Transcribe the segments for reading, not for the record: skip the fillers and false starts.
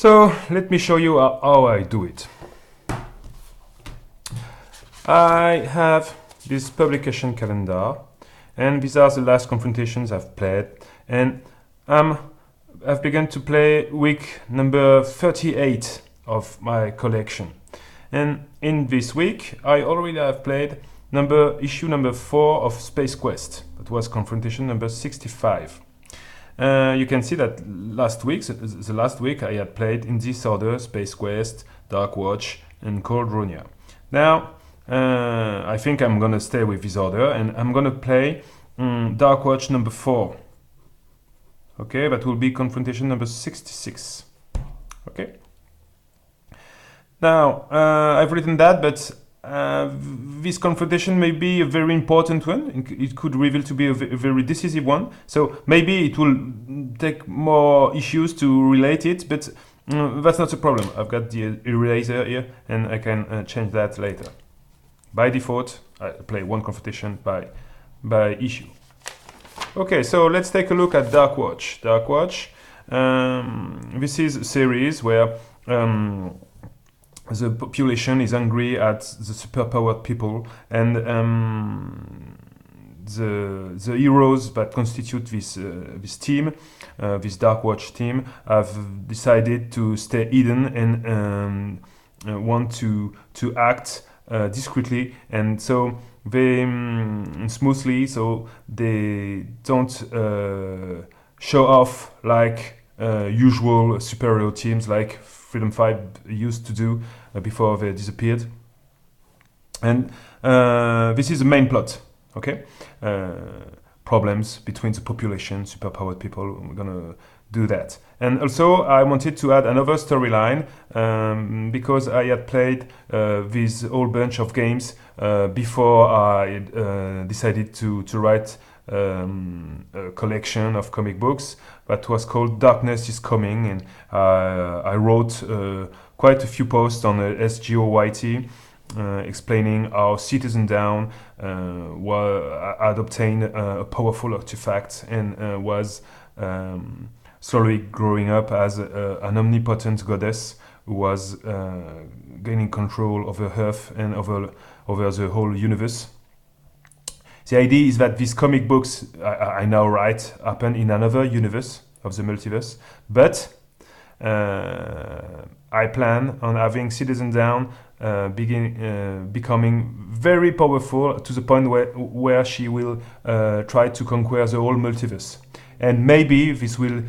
So let me show you how I do it. I have this publication calendar, and these are the last confrontations I've played, and I've begun to play week number 38 of my collection. And in this week, I already have played issue number 4 of Space Quest. That was confrontation number 65. You can see that the last week, I had played in this order: Space Quest, Dark Watch, and Cold Ronia. Now, I think I'm gonna stay with this order, and I'm gonna play Dark Watch number 4. Okay, that will be confrontation number 66. Okay. Now, I've written that, but this confrontation may be a very important one. It could reveal to be a very decisive one. So maybe it will take more issues to relate it, but that's not a problem. I've got the eraser here, and I can change that later. By default, I play one confrontation by issue. Okay, so let's take a look at Dark Watch. Dark Watch, this is a series where the population is angry at the superpowered people, and the heroes that constitute this team, this Dark Watch team, have decided to stay hidden and want to act discreetly, and so they smoothly, so they don't show off like usual superhero teams like Freedom 5 used to do before they disappeared. And this is the main plot, okay? Problems between the population, superpowered people. We're gonna do that. And also, I wanted to add another storyline because I had played this whole bunch of games before I decided to write a collection of comic books that was called Darkness is Coming, and I wrote quite a few posts on SGOYT explaining how Citizen Down had obtained a powerful artifact and was slowly growing up as an omnipotent goddess who was gaining control over Earth and over the whole universe. The idea is that these comic books I now write happen in another universe of the multiverse, but I plan on having Citizen Down becoming very powerful to the point where she will try to conquer the whole multiverse. And maybe this will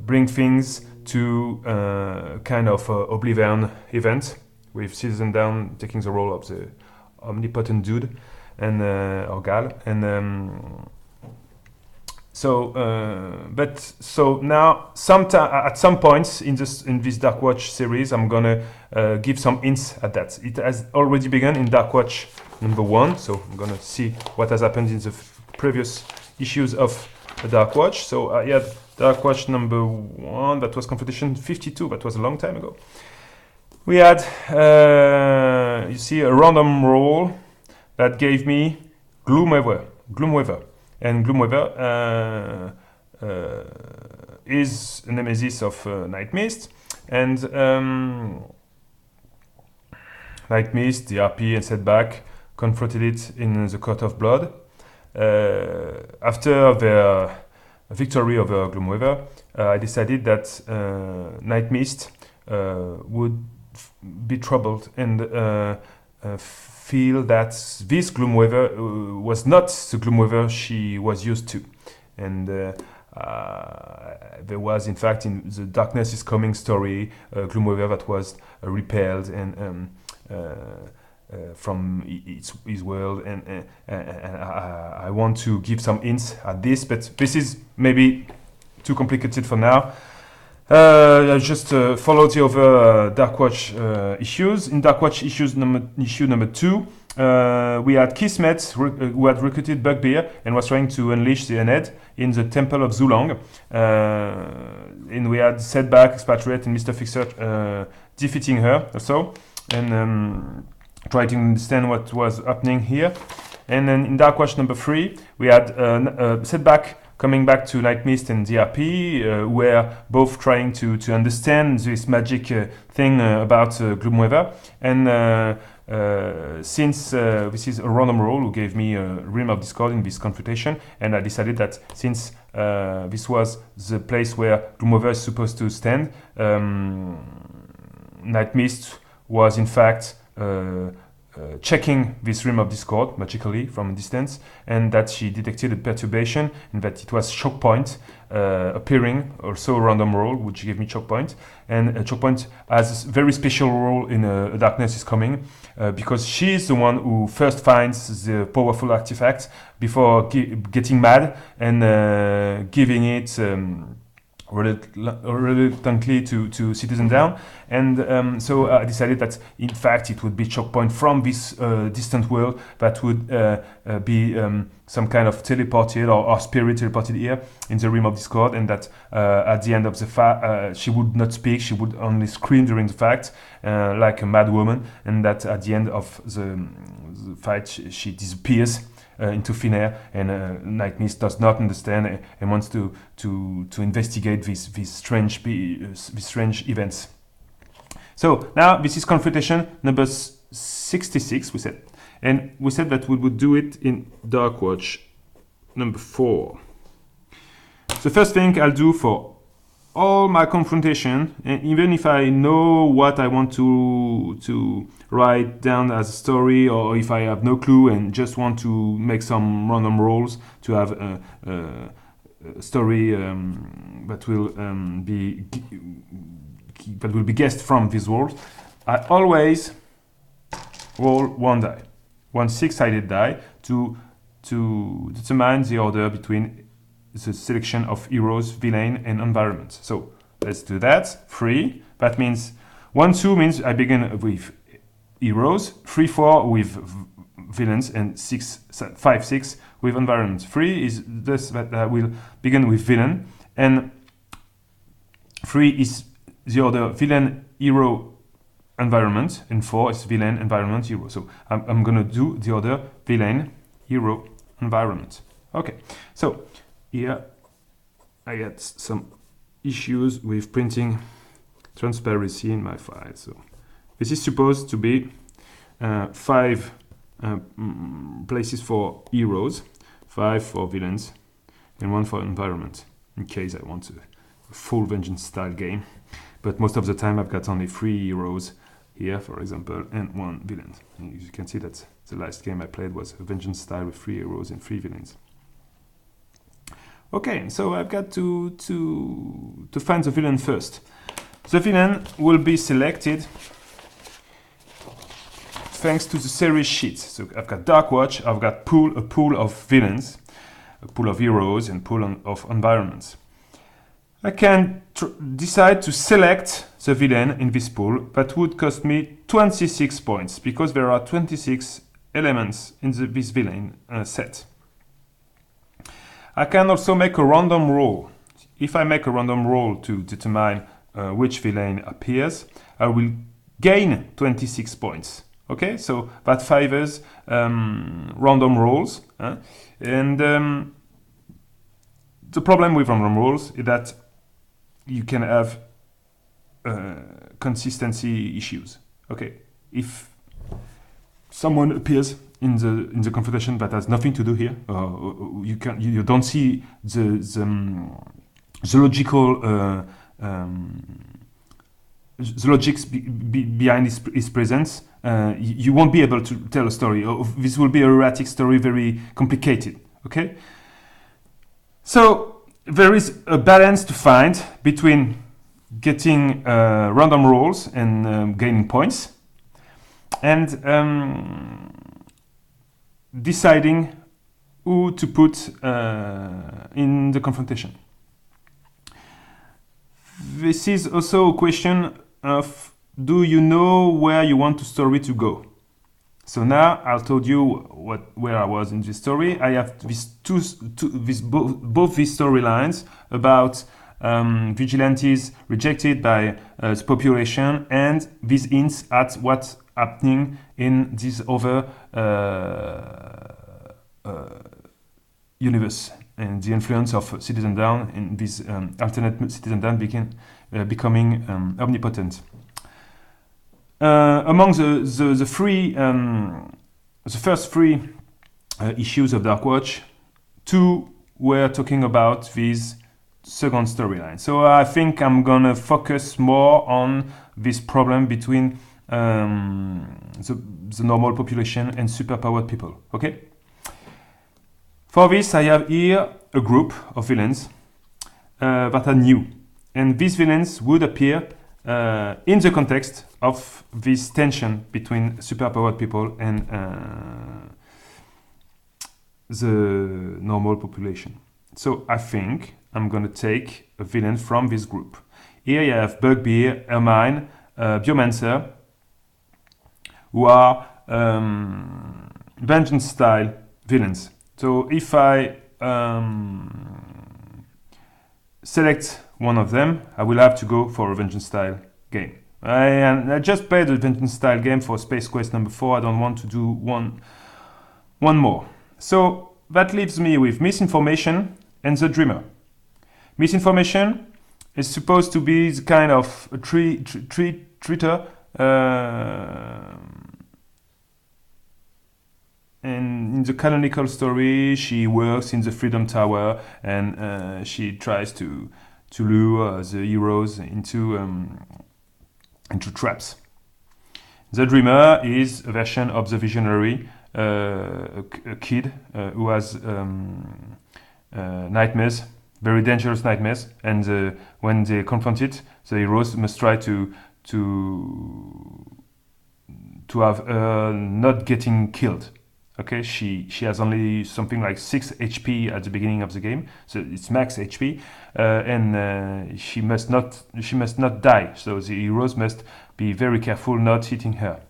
bring things to kind of Oblivion event, with Citizen Down taking the role of the omnipotent dude and or gal, and so now at some points in this Dark Watch series, I'm gonna give some hints at that. It has already begun in Dark Watch number 1, so I'm gonna see what has happened in the previous issues of Dark Watch. So I had Dark Watch number 1, that was confrontation 52, that was a long time ago. We had, you see, a random roll that gave me Gloomweaver. And Gloomweaver is a nemesis of Night Mist. And Night Mist, the RP, and Setback confronted it in the Court of Blood. After their victory over Gloomweaver, I decided that Night Mist would be troubled and feel that this Gloomweaver was not the Gloomweaver she was used to. And there was, in fact, in the Darkness is Coming story, Gloomweaver that was repelled and from his world, and I want to give some hints at this, but this is maybe too complicated for now. I just followed the other Dark Watch issues. In Dark Watch issue number 2, we had Kismet, who had recruited Bugbear and was trying to unleash the Undead in the Temple of Zulong. And we had Setback, Expatriate, and Mr. Fixer defeating her also, and trying to understand what was happening here. And then in Dark Watch number 3, we had Setback coming back to Night Mist and DRP, we're both trying to understand this magic thing about Gloomweaver. And since this is a random roll who gave me a Realm of Discord in this confrontation, and I decided that since this was the place where Gloomweaver is supposed to stand, Night Mist was in fact checking this Realm of Discord magically from a distance, and that she detected a perturbation, and that it was Choke Point appearing, also a random roll, which gave me Choke Point. And Choke Point has a very special role in A Darkness is Coming, because she is the one who first finds the powerful artifact before getting mad and giving it reluctantly to Citizen Down. And so I decided that in fact it would be Choke Point from this distant world that would be some kind of teleported or spirit teleported here in the Realm of Discord, and that at the end of the she would not speak, she would only scream during the fight like a mad woman, and that at the end of the fight she disappears into thin air, and Night Mist does not understand and wants to investigate these strange events. So now this is confrontation number 66, we said, and we said that we would do it in Dark Watch number 4. The first thing I'll do for all my confrontation, and even if I know what I want to write down as a story, or if I have no clue and just want to make some random rolls to have a story that will be guessed from these rolls, I always roll one die, one 6-sided die, to determine the order between the selection of heroes, villain, and environment. So let's do that. 3. That means 1, 2 means I begin with heroes, 3, 4 with villains, and 5, 6 with environment. 3 is this that I will begin with villain, and 3 is the order villain, hero, environment, and 4 is villain, environment, hero. So I'm gonna do the order villain, hero, environment. Okay, so here I had some issues with printing transparency in my file. So this is supposed to be 5 places for heroes, 5 for villains, and 1 for environment, in case I want a full Vengeance style game. But most of the time I've got only 3 heroes here, for example, and 1 villain. And you can see that the last game I played was a Vengeance style with 3 heroes and 3 villains. Okay, so I've got to find the villain first. The villain will be selected thanks to the series sheet. So I've got Dark Watch, I've got a pool of villains, a pool of heroes, and pool of environments. I can decide to select the villain in this pool. That would cost me 26 points, because there are 26 elements in this villain set. I can also make a random roll. If I make a random roll to determine which villain appears, I will gain 26 points. Okay, so that favors random rolls. And the problem with random rolls is that you can have consistency issues. Okay, if someone appears in the confrontation that has nothing to do here, you don't see the logical the logics behind his presence, you won't be able to tell a story. This will be a erratic story, very complicated. Okay, so there is a balance to find between getting random rolls and gaining points, and deciding who to put in the confrontation. This is also a question of, do you know where you want the story to go? So now I've told you where I was in this story. I have both these storylines about vigilantes rejected by the population, and these hints at what's happening in this other universe, and the influence of Citizen Down in this alternate Citizen Down becoming omnipotent. Among the first three issues of Dark Watch, two were talking about this second storyline. So I think I'm gonna focus more on this problem between the normal population and superpowered people. Okay. For this, I have here a group of villains that are new, and these villains would appear in the context of this tension between superpowered people and the normal population. So I think I'm going to take a villain from this group. Here you have Bugbear, Ermine, Biomancer, who are vengeance-style villains. So if I select one of them, I will have to go for a vengeance-style game. I just played a vengeance-style game for Space Quest number 4. I don't want to do one more. So that leaves me with Misinformation and the Dreamer. Misinformation is supposed to be the kind of a treater, and in the canonical story, she works in the Freedom Tower, and she tries to lure the heroes into traps. The Dreamer is a version of the Visionary, a kid who has nightmares, very dangerous nightmares, and when they confront it, the heroes must try to have her not getting killed. Okay, she has only something like 6 HP at the beginning of the game, so it's max HP, and she must not die. So the heroes must be very careful not hitting her.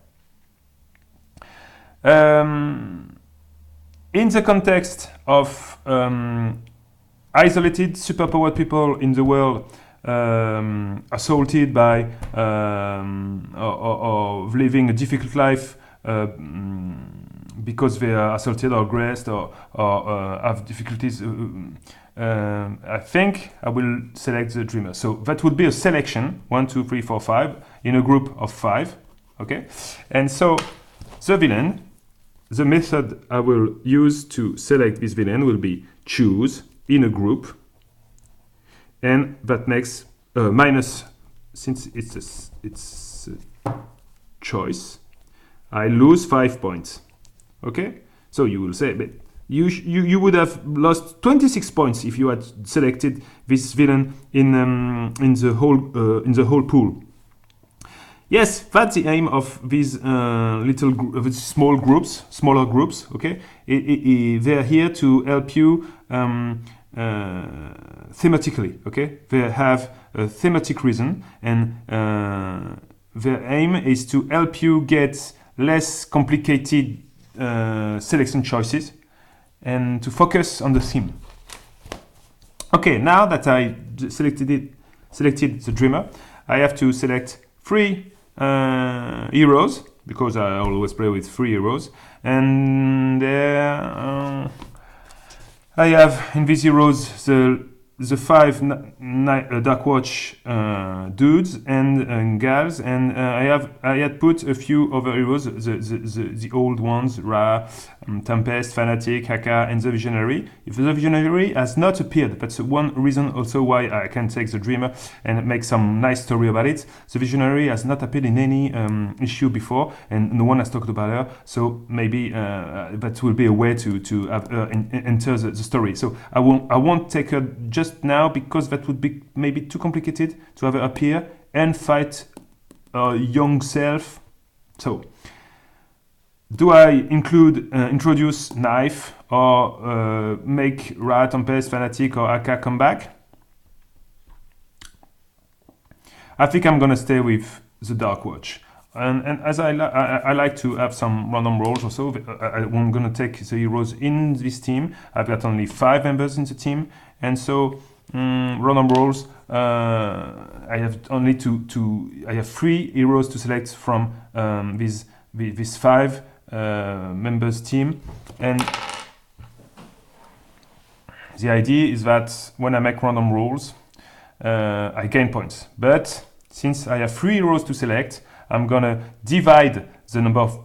In the context of isolated superpowered people in the world, assaulted by or living a difficult life because they are assaulted or aggressed or have difficulties, I think I will select the Dreamer. So that would be a selection, 1, 2, 3, 4, 5, in a group of 5. Okay, and so the villain, the method I will use to select this villain will be choose in a group, and that makes minus, since it's a choice, I lose 5 points. Okay, so you will say, but you would have lost 26 points if you had selected this villain in the whole pool. Yes, that's the aim of these smaller groups. Okay, they're here to help you thematically. Okay, they have a thematic reason, and their aim is to help you get less complicated selection choices and to focus on the theme. Okay, now that I selected the Dreamer, I have to select 3 heroes, because I always play with 3 heroes, and there I have in these heroes the 5 Dark Watch dudes and gals, and I had put a few other heroes, the old ones, Ra, Tempest, Fanatic, Haka, and the Visionary. If the Visionary has not appeared, that's one reason also why I can take the Dreamer and make some nice story about it. The Visionary has not appeared in any issue before, and no one has talked about her, so maybe that will be a way to have her enter the story. So I won't take her just now, because that would be maybe too complicated to have her appear and fight her young self. So do I introduce Knife, or make Ra, Tempest, Fanatic, or Aka come back? I think I'm gonna stay with the Dark Watch. And as I like to have some random rolls or so, I'm going to take the heroes in this team. I've got only 5 members in the team, and so random rolls. I have only I have 3 heroes to select from this 5 members team, and The idea is that when I make random rolls, I gain points. But since I have 3 rows to select, I'm gonna divide the number of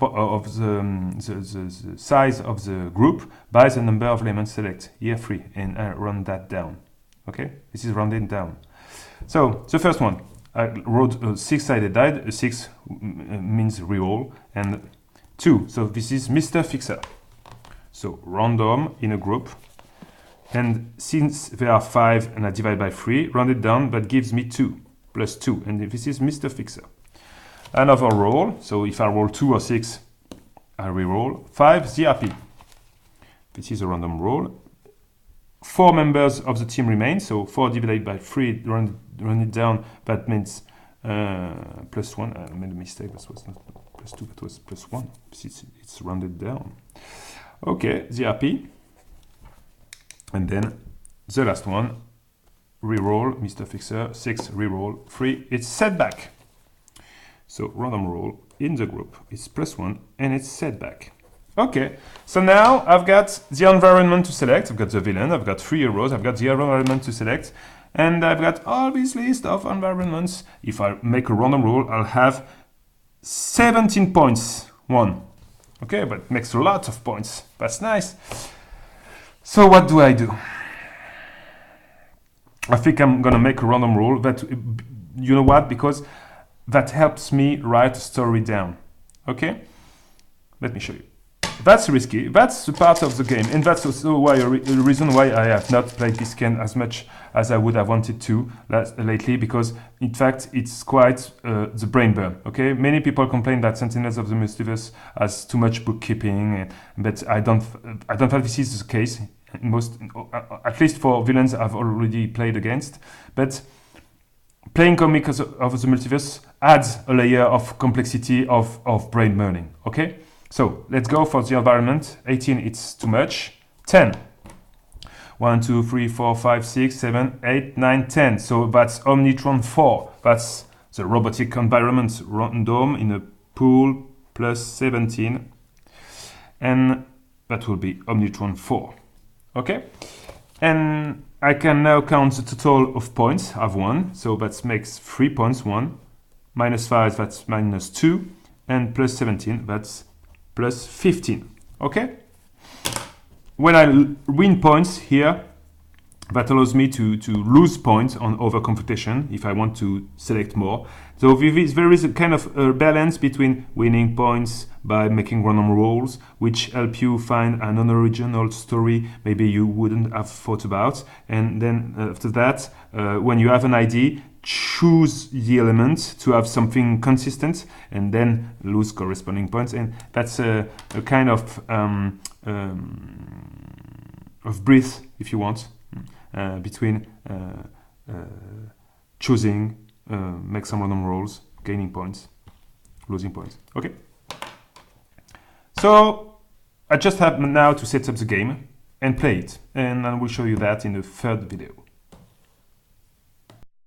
the size of the group by the number of elements select. Here 3, and I round that down. Okay, this is rounded down. So the first one, I wrote a 6-sided die. 6 means reroll, and 2. So this is Mr. Fixer. So random in a group. And since there are 5 and I divide by 3, round it down, that gives me 2 plus 2. And this is Mr. Fixer. Another roll. So if I roll 2 or 6, I re-roll. 5, ZRP. This is a random roll. 4 members of the team remain. So 4 divided by 3, run it down. That means plus 1. I made a mistake. That was not plus 2, that was plus 1. It's rounded down. Okay, ZRP. And then the last one, reroll, Mr. Fixer, 6, reroll, 3, it's setback. So random roll in the group, it's plus 1, and it's setback. Okay, so now I've got the environment to select, I've got the villain, I've got 3 heroes, I've got the environment to select, and I've got all this list of environments. If I make a random roll, I'll have 17 points, 1. Okay, but it makes a lot of points, that's nice. So what do I do? I think I'm gonna make a random roll, but you know what? Because that helps me write a story down. Okay? Let me show you. That's risky. That's the part of the game, and that's also why a reason why I have not played this game as much as I would have wanted to lately. Because in fact, it's quite the brain burn. Okay, many people complain that Sentinels of the Multiverse has too much bookkeeping, but I don't think this is the case. Most, at least for villains I've already played against, but playing Comics of the Multiverse adds a layer of complexity of brain burning. Okay. So let's go for the environment. 18, it's too much. 10. 1, 2, 3, 4, 5, 6, 7, 8, 9, 10. So that's Omnitron 4. That's the robotic environment random in a pool plus 17. And that will be Omnitron 4. Okay? And I can now count the total of points I've won. So that makes 3 points, 1. Minus 5, that's minus 2. And plus 17, that's plus 15. Okay? When I win points here, that allows me to lose points on over confrontation if I want to select more. So there is a kind of a balance between winning points by making random rolls, which help you find an unoriginal story maybe you wouldn't have thought about. And then after that, when you have an idea, choose the element to have something consistent and then lose corresponding points. And that's a kind of breath, if you want, between choosing, make some random rolls, gaining points, losing points. Okay. So I just have now to set up the game and play it, and I will show you that in the third video.